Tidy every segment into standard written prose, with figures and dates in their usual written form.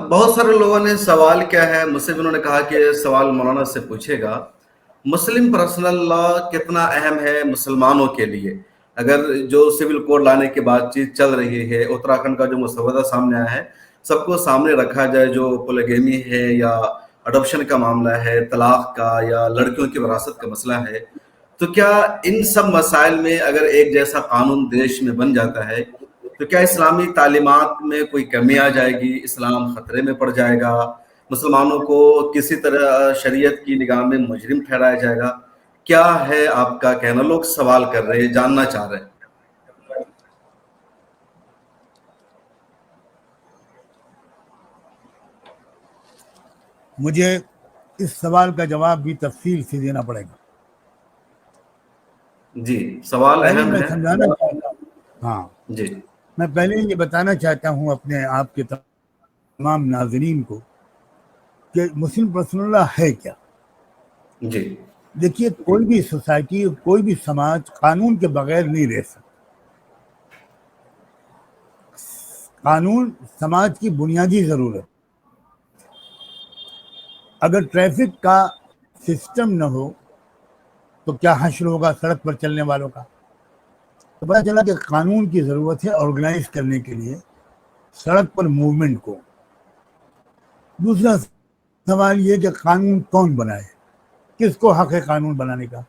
بہت سارے لوگوں نے سوال کیا ہے مجھ سے بھی، انہوں نے کہا کہ سوال مولانا سے پوچھے گا، مسلم پرسنل لا کتنا اہم ہے مسلمانوں کے لیے؟ اگر جو سول کوڈ لانے کی بات چیت چل رہی ہے، اتراکھنڈ کا جو مسودہ سامنے آیا ہے، سب کو سامنے رکھا جائے، جو پولیگیمی ہے یا اڈاپشن کا معاملہ ہے، طلاق کا یا لڑکیوں کی وراثت کا مسئلہ ہے، تو کیا ان سب مسائل میں اگر ایک جیسا قانون دیش میں بن جاتا ہے تو کیا اسلامی تعلیمات میں کوئی کمی آ جائے گی؟ اسلام خطرے میں پڑ جائے گا؟ مسلمانوں کو کسی طرح شریعت کی نگاہ میں مجرم ٹھہرایا جائے گا؟ کیا ہے آپ کا کہنا؟ لوگ سوال کر رہے ہیں، جاننا چاہ رہے ہیں۔ مجھے اس سوال کا جواب بھی تفصیل سے دینا پڑے گا۔ جی، سوال پہلے اہم میں ہے۔ سمجھانا چاہتا ہوں، ہاں جی میں پہلے یہ بتانا چاہتا ہوں اپنے آپ کے تمام ناظرین کو کہ مسلم پرسنل لا ہے کیا۔ جی دیکھیے، کوئی بھی سوسائٹی، کوئی بھی سماج قانون کے بغیر نہیں رہ سکتا۔ قانون سماج کی بنیادی ضرورت۔ اگر ٹریفک کا سسٹم نہ ہو تو کیا حشر ہوگا سڑک پر چلنے والوں کا؟ تو پتہ چلا کہ قانون کی ضرورت ہے آرگنائز کرنے کے لیے سڑک پر موومنٹ کو۔ دوسرا سوال یہ کہ قانون کون بنائے، کس کو حق ہے قانون بنانے کا؟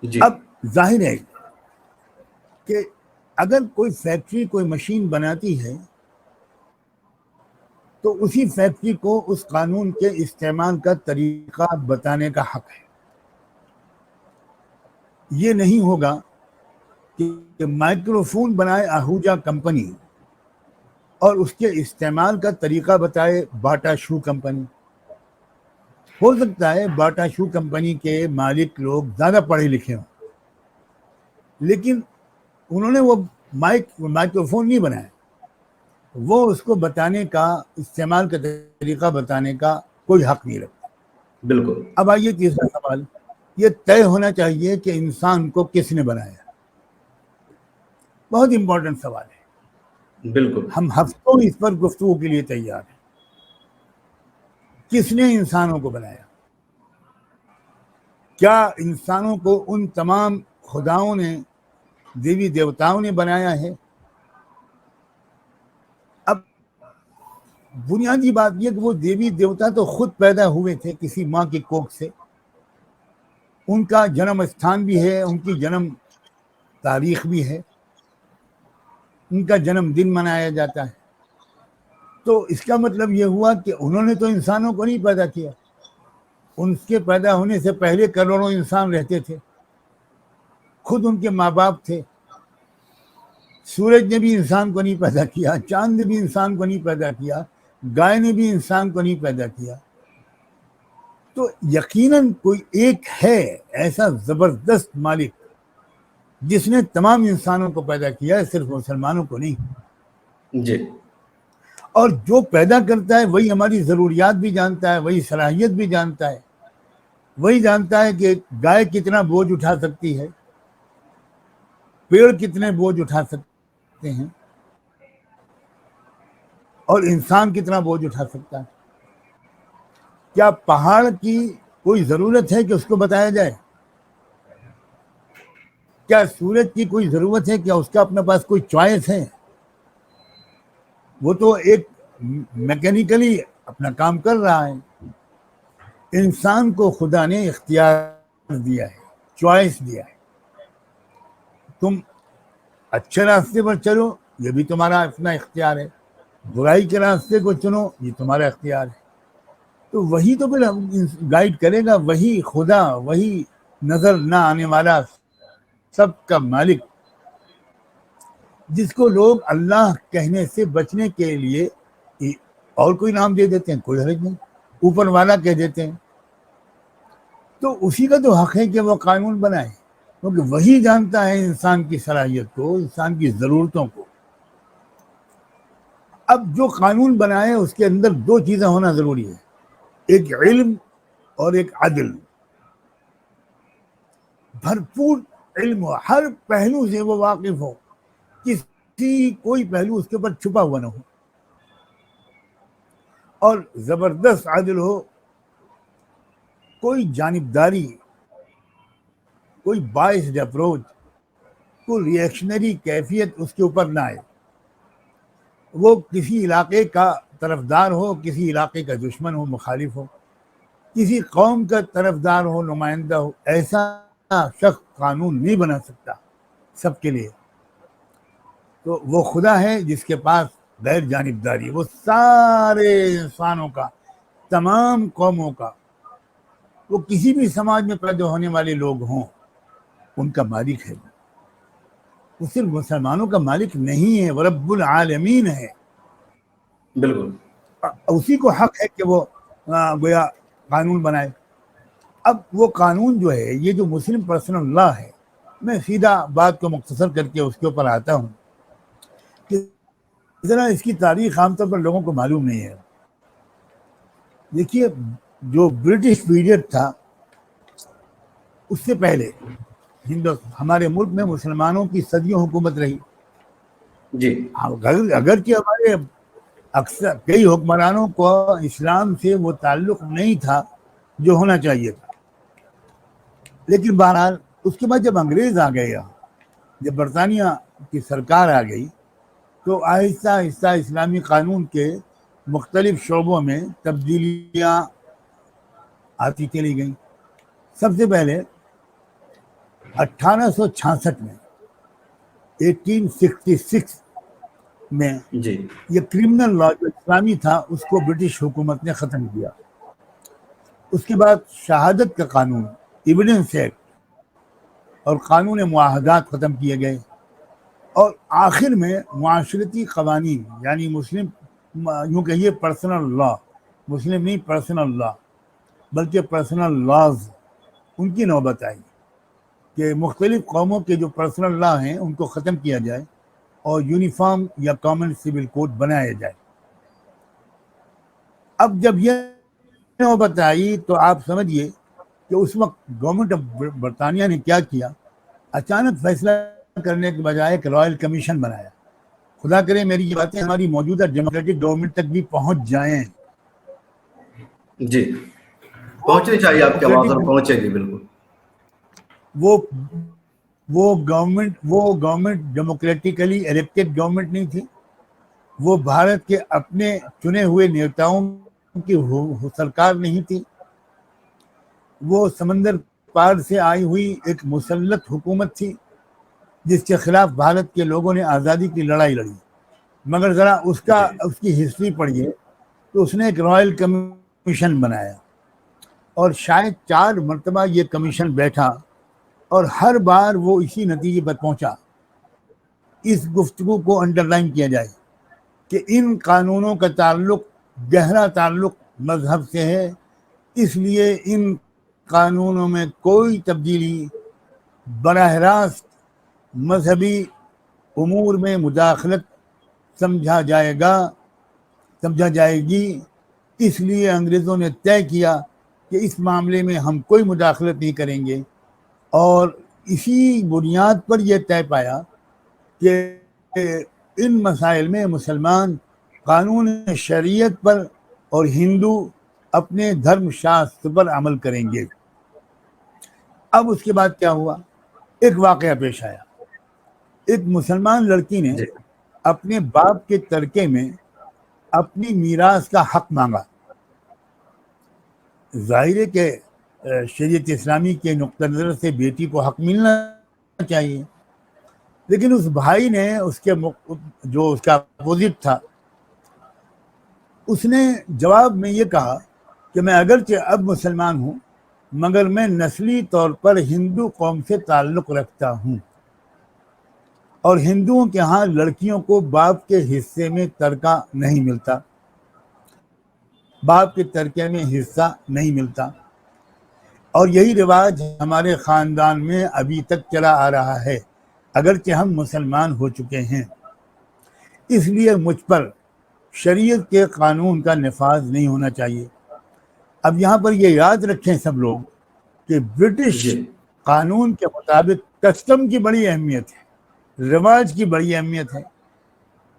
جی اب ظاہر ہے کہ اگر کوئی فیکٹری کوئی مشین بناتی ہے تو اسی فیکٹری کو اس قانون کے استعمال کا طریقہ بتانے کا حق ہے۔ یہ نہیں ہوگا کہ مائکرو فون بنائے آہوجا کمپنی اور اس کے استعمال کا طریقہ بتائے باٹا شو کمپنی۔ ہو سکتا ہے باٹا شو کمپنی کے مالک لوگ زیادہ پڑھے لکھے ہوں، لیکن انہوں نے وہ مائکرو فون نہیں بنایا، وہ اس کو بتانے کا، استعمال کا طریقہ بتانے کا کوئی حق نہیں رکھتا۔ بالکل۔ اب آئیے تیسرا سوال، یہ طے ہونا چاہیے کہ انسان کو کس نے بنایا۔ بہت امپورٹنٹ سوال ہے، بالکل ہم ہفتوں اس پر گفتگو کے لیے تیار ہیں۔ کس نے انسانوں کو بنایا؟ کیا انسانوں کو ان تمام خداؤں نے، دیوی دیوتاؤں نے بنایا ہے؟ اب بنیادی بات یہ کہ وہ دیوی دیوتا تو خود پیدا ہوئے تھے کسی ماں کی کوکھ سے، ان کا جنم استھان بھی ہے، ان کی جنم تاریخ بھی ہے، ان کا جنم دن منایا جاتا ہے۔ تو اس کا مطلب یہ ہوا کہ انہوں نے تو انسانوں کو نہیں پیدا کیا، ان کے پیدا ہونے سے پہلے کروڑوں انسان رہتے تھے، خود ان کے ماں باپ تھے۔ سورج نے بھی انسان کو نہیں پیدا کیا، چاند نے بھی انسان کو نہیں پیدا کیا، گائے نے بھی انسان کو نہیں پیدا کیا۔ تو یقیناً کوئی ایک ہے ایسا زبردست مالک جس نے تمام انسانوں کو پیدا کیا ہے، صرف مسلمانوں کو نہیں۔ جی اور جو پیدا کرتا ہے وہی ہماری ضروریات بھی جانتا ہے، وہی صلاحیت بھی جانتا ہے، وہی جانتا ہے کہ گائے کتنا بوجھ اٹھا سکتی ہے، پیڑ کتنے بوجھ اٹھا سکتے ہیں، اور انسان کتنا بوجھ اٹھا سکتا ہے۔ کیا پہاڑ کی کوئی ضرورت ہے کہ اس کو بتایا جائے؟ کیا سورج کی کوئی ضرورت ہے؟ کیا اس کا اپنے پاس کوئی چوائس ہے؟ وہ تو ایک میکینیکلی اپنا کام کر رہا ہے۔ انسان کو خدا نے اختیار دیا ہے، چوائس دیا ہے۔ تم اچھے راستے پر چلو، یہ بھی تمہارا اپنا اختیار ہے، برائی کے راستے کو چنو، یہ تمہارا اختیار ہے۔ تو وہی تو پھر گائیڈ کرے گا، وہی خدا، وہی نظر نہ آنے والا سب کا مالک، جس کو لوگ اللہ کہنے سے بچنے کے لیے اور کوئی نام دے دیتے ہیں، کوئی حرج نہیں، اوپر والا کہہ دیتے ہیں۔ تو اسی کا تو حق ہے کہ وہ قانون بنائے، کیونکہ وہی جانتا ہے انسان کی صلاحیت کو، انسان کی ضرورتوں کو۔ اب جو قانون بنائے اس کے اندر دو چیزیں ہونا ضروری ہے، ایک علم اور ایک عدل۔ بھرپور علم ہو، ہر پہلو سے وہ واقف ہو، کوئی پہلو اس کے اوپر چھپا ہوا نہ ہو۔ اور زبردست عدل ہو، کوئی جانبداری، کوئی باعث اپروچ، کوئی ریئیکشنری کیفیت اس کے اوپر نہ آئے. وہ کسی علاقے کا طرفدار ہو، کسی علاقے کا دشمن ہو، مخالف ہو، کسی قوم کا طرفدار ہو، نمائندہ ہو، ایسا شخص قانون نہیں بنا سکتا سب کے لیے. تو وہ خدا ہے جس کے پاس غیر جانبداری، وہ سارے انسانوں کا، تمام قوموں کا، وہ کسی بھی سماج میں پیدا ہونے والے لوگ ہوں، ان کا مالک ہے. وہ صرف مسلمانوں کا مالک نہیں ہے، وہ رب العالمین ہے. بالکل. اسی کو حق ہے کہ وہ گویا قانون بنائے. اب وہ قانون جو ہے، یہ جو مسلم پرسنل لا ہے، میں سیدھا بات کو مختصر کر کے اس کے اوپر آتا ہوں کہ ذرا اس کی تاریخ عام طور پر لوگوں کو معلوم نہیں ہے. دیکھیے، جو برٹش پیریڈ تھا اس سے پہلے ہمارے ملک میں مسلمانوں کی صدیوں حکومت رہی. جی. اگرچہ ہمارے اکثر کئی حکمرانوں کو اسلام سے وہ تعلق نہیں تھا جو ہونا چاہیے تھا، لیکن بہرحال اس کے بعد جب انگریز آ گئے، جب برطانیہ کی سرکار آ گئی، تو آہستہ آہستہ اسلامی قانون کے مختلف شعبوں میں تبدیلیاں آتی چلی گئیں. سب سے پہلے 1866 میں 1866 میں جی. یہ کرمنل لا جو اسلامی تھا اس کو برٹش حکومت نے ختم کیا. اس کے بعد شہادت کا قانون، ایویڈنس ایکٹ اور قانون معاہدات ختم کیے گئے، اور آخر میں معاشرتی قوانین، یعنی مسلم، یوں کہیے پرسنل لا، مسلم نہیں پرسنل لا بلکہ پرسنل لاز، ان کی نوبت آئی کہ مختلف قوموں کے جو پرسنل لا ہیں ان کو ختم کیا جائے اور یونیفارم یا کامن سول کوڈ بنایا جائے. اب جب یہ نوبت آئی تو آپ سمجھیے کہ اس وقت گورنمنٹ آف برطانیہ نے کیا کیا، اچانک فیصلہ کرنے کے بجائے ایک رائل کمیشن بنایا. خدا کرے میری یہ باتیں ہماری موجودہ ڈیموکریٹک گورنمنٹ تک بھی پہنچ جائیں. جی، پہنچنی چاہیے آپ کی آواز، اور پہنچے گی بالکل. وہ گورنمنٹ ڈیموکریٹکلی الیکٹڈ گورنمنٹ نہیں تھی، وہ بھارت کے اپنے چنے ہوئے نیتاؤں کی سرکار نہیں تھی، وہ سمندر پار سے آئی ہوئی ایک مسلط حکومت تھی جس کے خلاف بھارت کے لوگوں نے آزادی کی لڑائی لڑی. مگر ذرا اس کی ہسٹری پڑھیے تو اس نے ایک رائل کمیشن بنایا، اور شاید 4 مرتبہ یہ کمیشن بیٹھا، اور ہر بار وہ اسی نتیجے پر پہنچا. اس گفتگو کو انڈر لائن کیا جائے کہ ان قانونوں کا تعلق، گہرا تعلق مذہب سے ہے، اس لیے ان قانونوں میں کوئی تبدیلی براہ راست مذہبی امور میں مداخلت سمجھا جائے گی. اس لیے انگریزوں نے طے کیا کہ اس معاملے میں ہم کوئی مداخلت نہیں کریں گے، اور اسی بنیاد پر یہ طے پایا کہ ان مسائل میں مسلمان قانون شریعت پر اور ہندو اپنے دھرم شاستر پر عمل کریں گے. اب اس کے بعد کیا ہوا؟ ایک واقعہ پیش آیا. ایک مسلمان لڑکی نے اپنے باپ کے ترکے میں اپنی میراث کا حق مانگا. ظاہر ہے کہ شریعت اسلامی کے نقطہ نظر سے بیٹی کو حق ملنا چاہیے، لیکن اس بھائی نے جو اس کا اپوزٹ تھا، اس نے جواب میں یہ کہا کہ میں اگرچہ اب مسلمان ہوں مگر میں نسلی طور پر ہندو قوم سے تعلق رکھتا ہوں، اور ہندوؤں کے ہاں لڑکیوں کو باپ کے حصے میں ترکہ نہیں ملتا، باپ کے ترکے میں حصہ نہیں ملتا، اور یہی رواج ہمارے خاندان میں ابھی تک چلا آ رہا ہے اگرچہ ہم مسلمان ہو چکے ہیں. اس لیے مجھ پر شریعت کے قانون کا نفاذ نہیں ہونا چاہیے. اب یہاں پر یہ یاد رکھیں سب لوگ کہ برٹش قانون کے مطابق کسٹم کی بڑی اہمیت ہے، رواج کی بڑی اہمیت ہے.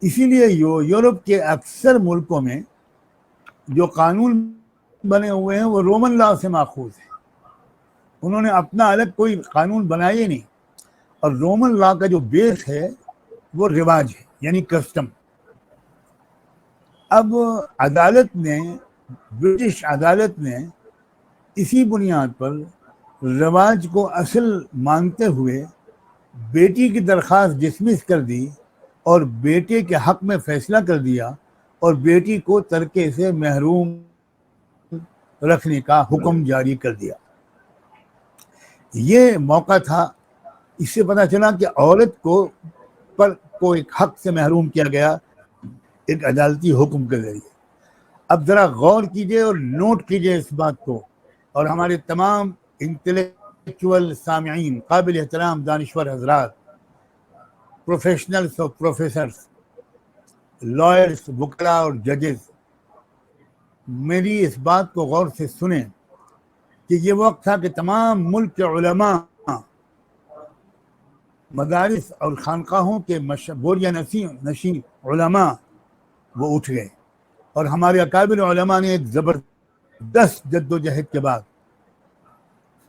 اسی لیے یورپ کے اکثر ملکوں میں جو قانون بنے ہوئے ہیں وہ رومن لا سے ماخوذ ہیں. انہوں نے اپنا الگ کوئی قانون بنایا ہی نہیں. اور رومن لا کا جو بیس ہے وہ رواج ہے, یعنی کسٹم. اب عدالت نے, برٹش عدالت نے اسی بنیاد پر رواج کو اصل مانتے ہوئے بیٹی کی درخواست ڈسمس کر دی اور بیٹے کے حق میں فیصلہ کر دیا اور بیٹی کو ترکے سے محروم رکھنے کا حکم جاری کر دیا. یہ موقع تھا. اس سے پتہ چلا کہ عورت کو ایک حق سے محروم کیا گیا ایک عدالتی حکم کے ذریعے. اب ذرا غور کیجئے اور نوٹ کیجئے اس بات کو, اور ہمارے تمام انٹلیکچوئل سامعین, قابل احترام دانشور حضرات, پروفیشنلز اور پروفیسرز, لائرز, وکلاء اور ججز, میری اس بات کو غور سے سنیں کہ یہ وقت تھا کہ تمام ملک کے علماء, مدارس اور خانقاہوں کے بوریہ نشین علماء وہ اٹھ گئے, اور ہمارے اکابر علماء نے ایک زبردست جد و جہد کے بعد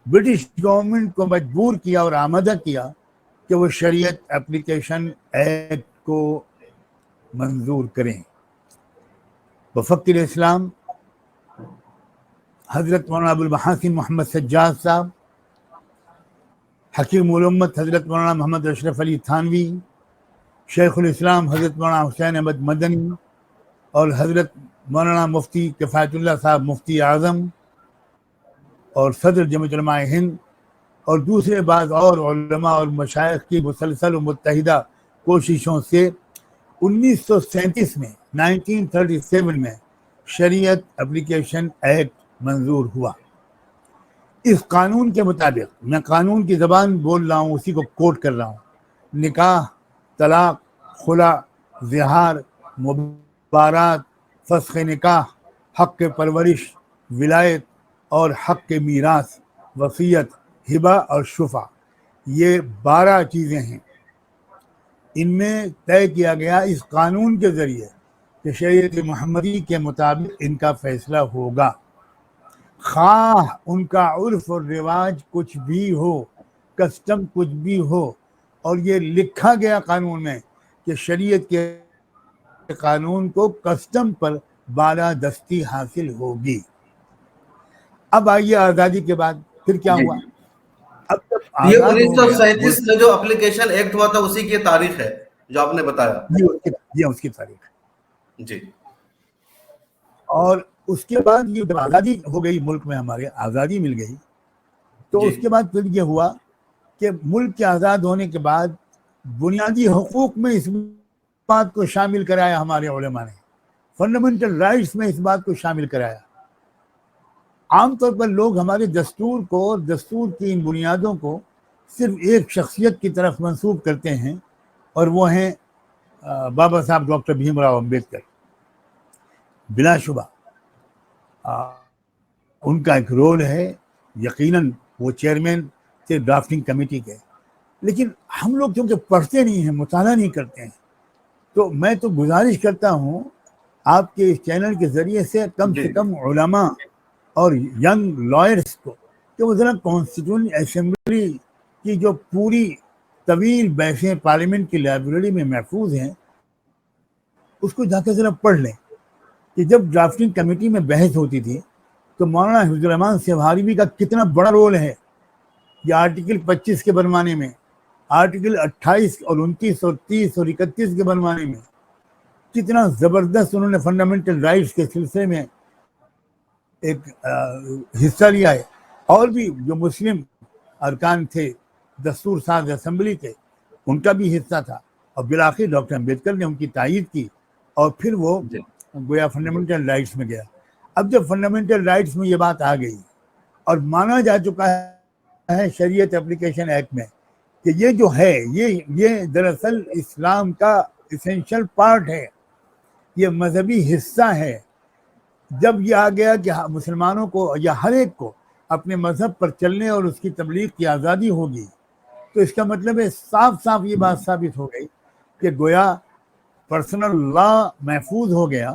برٹش گورنمنٹ کو مجبور کیا اور آمادہ کیا کہ وہ شریعت اپلیکیشن ایکٹ کو منظور کریں. وفقر اسلام حضرت مولانا ابو المحاسن محمد سجاد صاحب, حکیم الامت حضرت مولانا محمد اشرف علی تھانوی, شیخ الاسلام حضرت مولانا حسین احمد مدنی, اور حضرت مولانا مفتی کفایت اللہ صاحب مفتی اعظم, اور صدر جمعیت علماء ہند, اور دوسرے بعض اور علماء اور مشائخ کی مسلسل و متحدہ کوششوں سے 1937 میں 1937 میں شریعت اپلیکیشن ایکٹ منظور ہوا. اس قانون کے مطابق, میں قانون کی زبان بول رہا ہوں, اسی کو کوٹ کر رہا ہوں, نکاح, طلاق, خلا, زہار, مبارات, فسخ نکاح, حق پرورش, ولایت اور حق میراث, وصیت, ہبہ اور شفع, یہ 12 چیزیں ہیں. ان میں طے کیا گیا اس قانون کے ذریعے کہ شریعت محمدی کے مطابق ان کا فیصلہ ہوگا, خواہ ان کا عرف اور رواج کچھ بھی ہو, کسٹم کچھ بھی ہو. اور یہ لکھا گیا قانون میں کہ شریعت کے قانون کو کسٹم پر بالادستی حاصل ہوگی. اب آئیے آزادی کے بعد پھر کیا ہوا. اب جب یہ آزاد ہو گیا 1937 میں جو اپلیکیشن ایکٹ ہوا تھا اسی کی تاریخ ہے جو آپ نے بتایا. یہ اس کی تاریخ ہے جی. اور اس کے بعد یہ جب آزادی ہو گئی, ملک میں ہمارے آزادی مل گئی, تو جی. اس کے بعد پھر یہ ہوا کہ ملک کے آزاد ہونے کے بعد بنیادی حقوق میں اس بات کو شامل کرایا ہمارے علماء نے, فنڈامنٹل رائٹس میں اس بات کو شامل کرایا. عام طور پر لوگ ہمارے دستور کو اور دستور کی ان بنیادوں کو صرف ایک شخصیت کی طرف منسوب کرتے ہیں, اور وہ ہیں بابا صاحب ڈاکٹر بھیم راؤ امبیڈکر. بلا شبہ ان کا ایک رول ہے, یقیناً وہ چیئرمین تھے ڈرافٹنگ کمیٹی کے, لیکن ہم لوگ کیونکہ پڑھتے نہیں ہیں, مطالعہ نہیں کرتے ہیں, تو میں تو گزارش کرتا ہوں آپ کے اس چینل کے ذریعے سے کم علماء اور ینگ لائرز کو کہ وہ ذرا کانسٹیٹیوشن اسمبلی کی جو پوری طویل بحثیں پارلیمنٹ کی لائبریری میں محفوظ ہیں اس کو جا کے ذرا پڑھ لیں کہ جب ڈرافٹنگ کمیٹی میں بحث ہوتی تھی تو مولانا حفظ الرحمان سہاروی کا کتنا بڑا رول ہے. یہ آرٹیکل 25 کے بنوانے میں, آرٹیکل 28 اور 29 اور 30 اور 31 کے بنوانے میں کتنا زبردست انہوں نے فنڈامنٹل رائٹس کے سلسلے میں ایک حصہ لیا ہے. اور بھی جو مسلم ارکان تھے, دستور ساز اسمبلی کے, ان کا بھی حصہ تھا, اور بالآخر ڈاکٹر امبیڈکر نے ان کی تائید کی, اور پھر وہ گویا فنڈامنٹل رائٹس میں گیا. اب جب فنڈامنٹل رائٹس میں یہ بات آ گئی اور مانا جا چکا ہے شریعت اپلیکیشن ایکٹ میں کہ یہ جو ہے یہ دراصل اسلام کا اسینشل پارٹ ہے, یہ مذہبی حصہ ہے. جب یہ آ گیا کہ مسلمانوں کو یا ہر ایک کو اپنے مذہب پر چلنے اور اس کی تبلیغ کی آزادی ہوگی, تو اس کا مطلب ہے صاف صاف یہ بات ثابت ہو گئی کہ گویا پرسنل لا محفوظ ہو گیا,